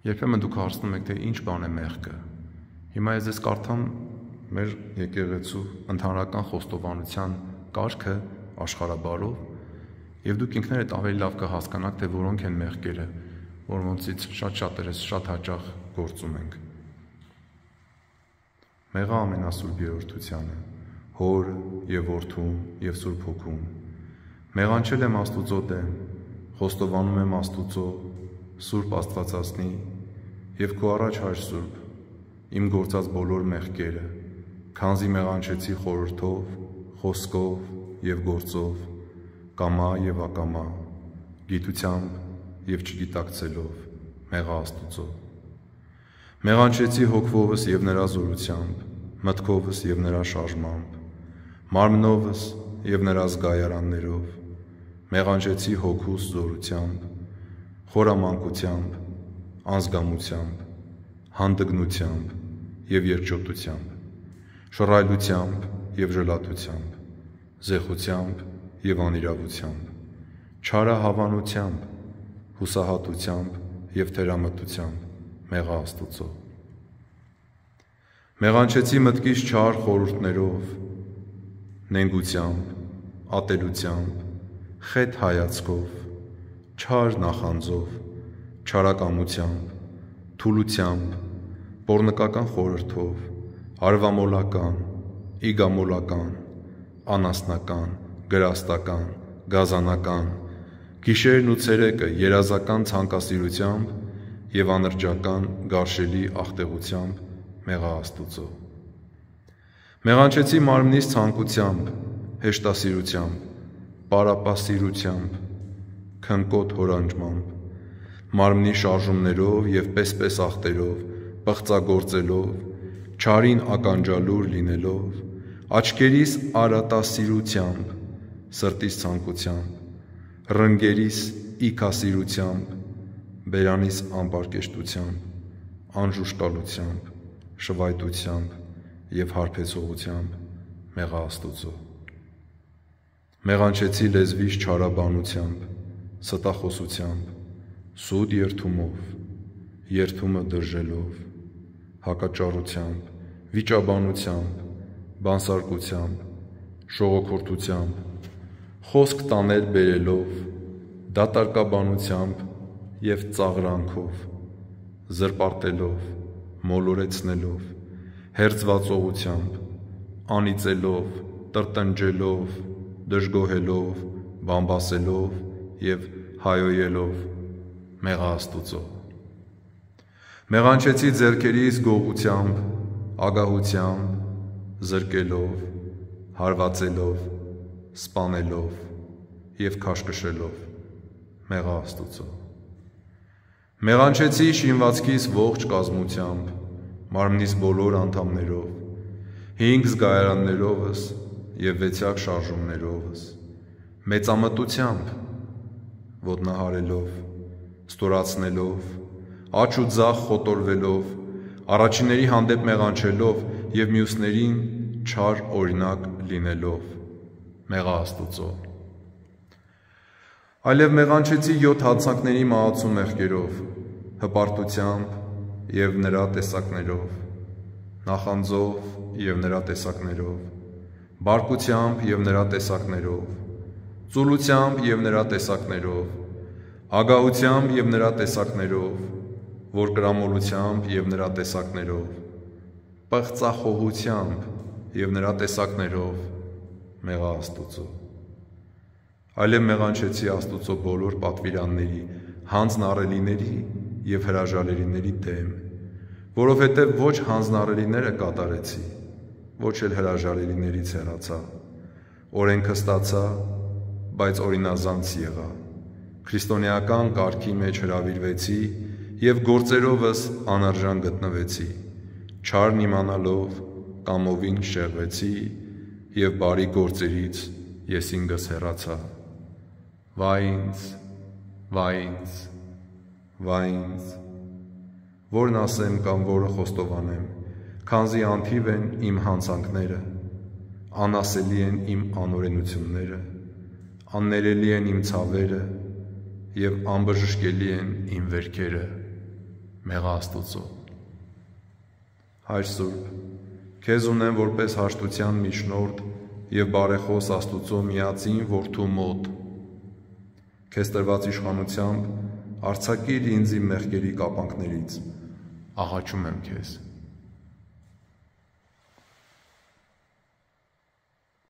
Երբեմն դուք հարցնում եք, թե ինչ բան է մեղքը։ Հիմա ես ձեզ կարդամ մեր եկեղեցու ընդհանրական խոստովանության կարգը աշխարհաբարով, եւ դուք ինքներդ ավելի լավ կհասկանաք, թե որոնք են մեղքերը, որոնցից շատ-շատերս շատ հաճախ գործում ենք։ Մեղա ամենասուրբ երրորդությանը, Հոր եւ Որդուն եւ Սուրբ Հոգուն։ Մեղանչել եմ Աստուծո դեմ, խոստովանում եմ Աստուծո Սուրբ Աստվածածնի եւ քո առաջ Հայր Սուրբ, իմ գործած բոլոր մեղքերը, քանզի մեղանչեցի խորհրդով, խոսքով եւ գործով, կամա եւ ակամա, գիտությամբ եւ չգիտակցելով, մեղա Աստուծո։ Մեղանչեցի հոգվովս եւ նրա զորությամբ, մտքովս եւ նրա շարժմամբ, մարմնովս եւ նրա զգայարաններով, մեղանչեցի հոգուս զորությամբ, խորամանկությամբ, անզգամությամբ, հանդգնությամբ եւ երջոտությամբ, շռայլությամբ եւ ժլատությամբ, զեխությամբ եւ անիրավությամբ, չարահավանությամբ, հուսահատությամբ եւ թերամտությամբ, մեղա Աստուծո։ Մեղանչեցի մտքիս չար խորհուրդներով, նենգությամբ, ատելությամբ, խետ հայացքով, չար նախանձով, չարակամությամբ, թուլությամբ, պոռնկական խորհրդով, արվամոլական, իգամոլական, անասնական, գրաստական, գազանական, գիշերն ու ցերեկը երազական ցանկասիրությամբ եւ անրջական գարշելի աղտեղությամբ, մեղա Աստուծո։ Մեղանչեցի մարմնիս ցանկությամբ, հեշտասիրությամբ, պարապասիրությամբ, քնկոտ հորանջմամբ, մարմնի շարժումներով եւ պես-պես աղտերով, պղծագործելով, չարին ականջալուր լինելով, աչքերիս արատասիրությամբ, սրտիս ցանկությամբ, ռնգերիս իքասիրությամբ, բերանիս անպարկեշտությամբ, անժուշկալությամբ, շվայտությամբ եւ հարբեցողությամբ, մեղա Աստուծո։ Մեղանչեցի լեզվիս չարաբանությամբ, ստախոսությամբ, սուտ երդումով, երդումը դրժելով, հակաճառությամբ, վիճաբանությամբ, բանսարկությամբ, շողոքորթությամբ, խոսք տանել բերելով, դատարկաբանությամբ եւ ծաղրանքով, զրպարտելով, մոլորեցնելով, հերձվածողությամբ, անիծելով, տրտնջելով, դժգոհելով, բամբասելով եւ հայոյելով, մեղա Աստուծո։ Մեղանչեցի ձեռքերիս գողությամբ, ագահությամբ, զրկելով, հարվածելով, սպանելով եւ քաշքշելով, մեղա Աստուծո։ Մեղանչեցի շինվածքիս ողջ կազմությամբ, մարմնիս բոլոր անդամներով, 5 զգայարաններովս եւ 6 շարժումներովս, մեծամտությամբ, ոտնահարելով, ստորացնելով, աչ ու ձախ խոտորվելով, առաջինների հանդեպ մեղանչելով եւ մյուսներին չար օրինակ լինելով, մեղա Աստուծո։ Այլև մեղանչեցի 7 հացանքների մահացու մեղքերով, հպարտությամբ եւ նրա տեսակներով, նախանձով եւ նրա տեսակներով, բարկությամբ եւ նրա տեսակներով, ծուլությամբ եւ նրա տեսակներով, ագահությամբ եւ նրա տեսակներով, որկրամոլությամբ եւ նրա տեսակներով, պղծախոհությամբ եւ նրա տեսակներով, մեղա Աստուծո։ Այլև մեղանչեցի Աստուծո բոլոր պատվիրանների, հանձնառելիների եւ հրաժարելիների դեմ, որովհետեւ ոչ հանձնառելիները կատարեցի, ոչ էլ հրաժարելիներից հեռացա, օրենքը ստացա, բայց օրինազանց եղա, քրիստոնեական կարգի մեջ հրավիրվեցի եւ գործերովս անարժան գտնվեցի, չարն իմանալով կամովին շեղվեցի եւ բարի գործերից ես ինքս հեռացա։ Վայ ինձ, վայ ինձ, վայ ինձ, որն ասեմ կամ որը խոստովանեմ, քանզի անթիվ են իմ հանցանքները, անասելի են իմ անօրենությունները, աններելի են իմ ցավերը եւ անբժշկելի են իմ վերքերը, մեղա Աստուծո։ Հայր Սուրբ, քեզ ունեմ որպես հաշտության միջնորդ և բարեխոս Աստուծո միածին որդու մոտ։ Քեզ տրված իշխանությամբ արձակիր ինձ իմ մեղքերի կապանքներից, աղաչում եմ քեզ։